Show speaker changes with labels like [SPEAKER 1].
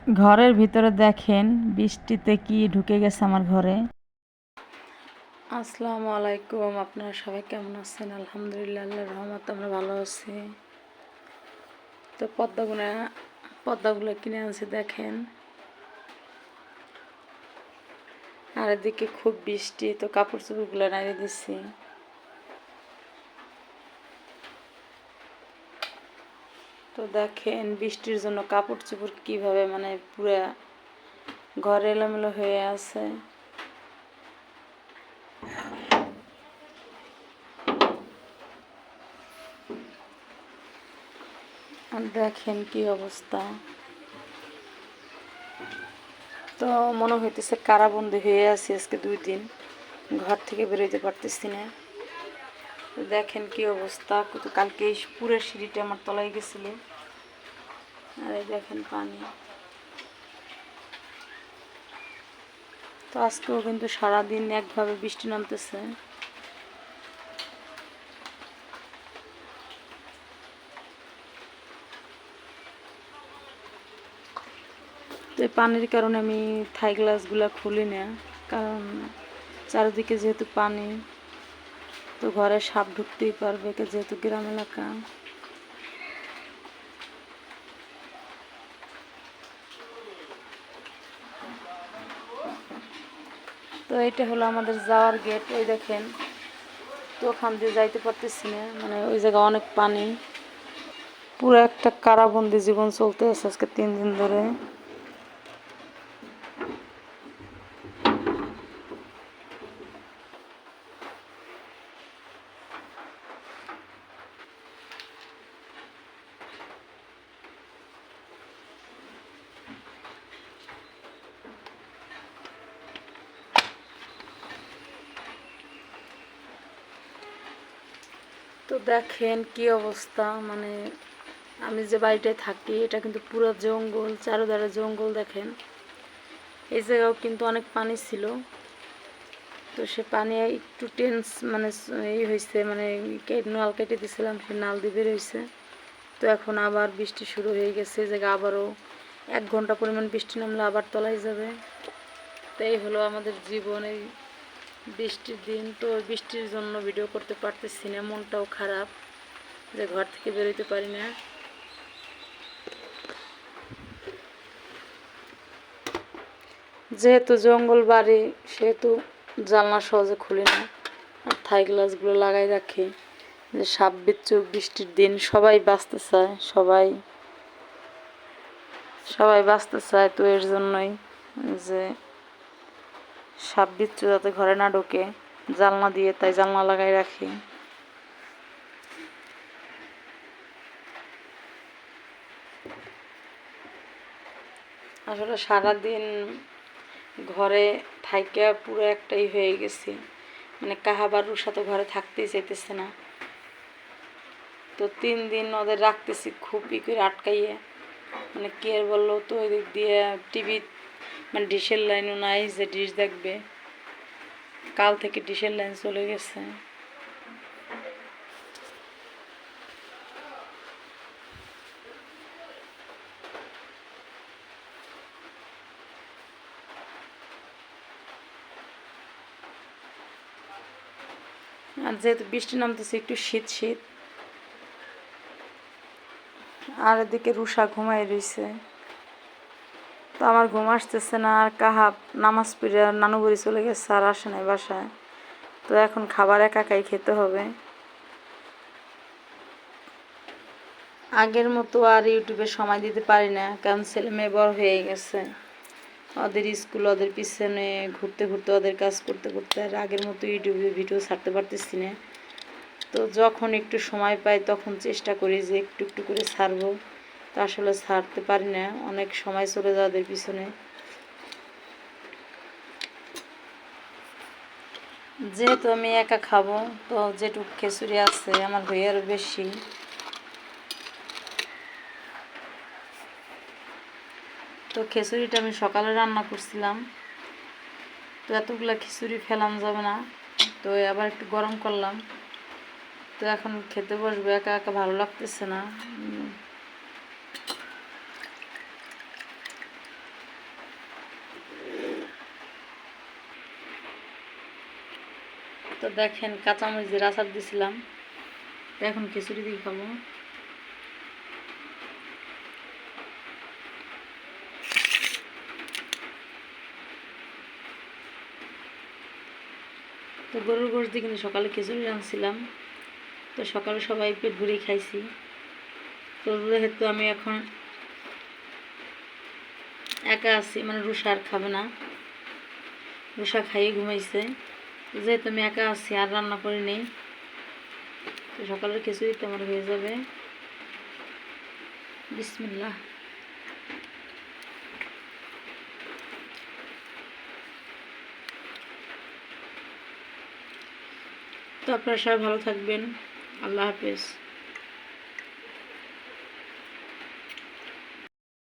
[SPEAKER 1] ঘরের ভিতরে দেখেন বৃষ্টিতে কি ঢুকে গেছে আমার ঘরে। আসসালামু আলাইকুম, আপনারা সবাই কেমন আছেন? আলহামদুলিল্লাহ, আল্লাহর রহমতে আমরা ভালো আছি। তো পদ্মাগুলো কিনে আনছি দেখেন। আর এদিকে খুব বৃষ্টি, তো কাপড় চোপড়গুলো নাড়িয়ে দিচ্ছি। তো দেখেন বৃষ্টির জন্য কাপড় চোপড় কীভাবে মানে পুরা ঘরে এলোমেলো হয়ে আছে। আর দেখেন কি অবস্থা। তো মনে হইতেছে কারাবন্দি হয়ে আছি আজকে 2 দিন, ঘর থেকে বেরোতে পারতেছি না। দেখেন কি অবস্থা। কিন্তু কালকে এই পুরো সিঁড়িটা আমার তলায় গেছিল। আর এই দেখেন পানি। তো আজকেও কিন্তু সারাদিন একভাবে বৃষ্টি নামতেছে। তো এই পানির কারণে আমি থাই গ্লাসগুলো খুলি না, কারণ চারিদিকে যেহেতু পানি, তো ঘরে সাপ ঢুকতেই পারবে, যেহেতু গ্রাম এলাকা। তো এটা হলো আমাদের যাওয়ার গেট, ওই দেখেন। তো ওখান দিয়ে যাইতে পারতেছি না, মানে ওই জায়গায় অনেক পানি। পুরো একটা কারাবন্দি জীবন চলতে আছে আজকে 3 দিন ধরে। তো দেখেন কি অবস্থা, মানে আমি যে বাড়িটায় থাকি এটা কিন্তু পুরো জঙ্গল, চারোধারে জঙ্গল। দেখেন এই জায়গাও কিন্তু অনেক পানি ছিল। তো সে পানি একটু মানে এই হয়েছে, মানে নাল কেটে দিয়েছিলাম, সে নাল দিয়ে বের হয়েছে। তো এখন আবার বৃষ্টি শুরু হয়ে গেছে। এই জায়গায় আবারও 1 ঘন্টা পরিমাণ বৃষ্টি নামলে আবার তলায় যাবে। তো এই হলো আমাদের জীবন, এই বৃষ্টির দিন। তো বৃষ্টির জন্য ভিডিও করতে পারতেছি না, মনটাও খারাপ যে ঘর থেকে বেরোতে পারি না। যেহেতু জঙ্গল বাড়ি, সেহেতু জানলা সহজে খুলি না, আর থাই গ্লাসগুলো লাগাই রাখি, যে সাপ বিচ্ছু বৃষ্টির দিন সবাই বাঁচতে চায়, সবাই বাঁচতে চায়। তো এর জন্যই যে সাপ বিচ্ছু যাতে ঘরে না ঢোকে, জানলা দিয়ে তাই জানলা লাগাই রাখি। আসলে সারাদিন ঘরে থাইকা পুরো একটাই হয়ে গেছি, মানে কাহাবারুর সাথে ঘরে থাকতেই চাইতেছে না। তো 3 দিন ওদের রাখতেছি খুবই করে আটকাইয়ে, মানে কে আর বললো। তো ওই দিক দিয়ে টিভি, মানে ডিশের লাইনও নাই যে ডিশ দেখবে, কাল থেকে ডিশের লাইন চলে গেছে। আর যেহেতু বৃষ্টি নামতেছে একটু শীত শীত। আর এদিকে রুষা ঘুমাই রয়েছে। তো আমার ঘুম আসতেছে না, আর কাহাব নামাজ পড়ে নানু বাড়ি চলে গেছে, আর আসে নাই বাসায়। তো এখন খাবার একাই খেতে হবে। আগের মতো আর ইউটিউবে সময় দিতে পারি না, কারণ ছেলে মেয়ে বড় হয়ে গেছে। ওদের স্কুল, ওদের পিছনে ঘুরতে ঘুরতে, ওদের কাজ করতে করতে আর আগের মতো ইউটিউবে ভিডিও ছাড়তে পারতেছি না। তো যখন একটু সময় পাই তখন চেষ্টা করি যে একটু একটু করে ছাড়বো। তো আসলে ছাড়তে পারি না, অনেক সময় চলে যায় ওদের পিছনে। যেহেতু আমি একা খাবো, তো যেটুকু খিচুড়ি আছে আমার হয়ে আরও বেশি। তো খিচুড়িটা আমি সকালে রান্না করছিলাম, তো এতগুলা খিচুড়ি ফেলানো যাবে না, তো আবার একটু গরম করলাম। তো এখন খেতে বসবো, একা একা ভালো লাগতেছে না। তো দেখেন কাঁচামরিচের আচার দিছিলাম, তো এখন খিচুড়ি দিয়ে খাবো। তো গরুর গোশ দিয়ে কিন্তু সকালে খিচুড়ি রাঁধছিলাম, তো সকালে সবাই পেট ভরে খাইছি। তো যেহেতু আমি এখন একা আছি, মানে রুষা আর খাবে না, রুষা খাইয়ে ঘুমাইছে। যেহেতু আমি একা আছি আর রান্না করে নেই, তো সকালের খিচুড়ি তো আমার হয়ে যাবে। বিসমিল্লাহ। তো আপনারা সবাই ভালো থাকবেন। আল্লাহ হাফেজ।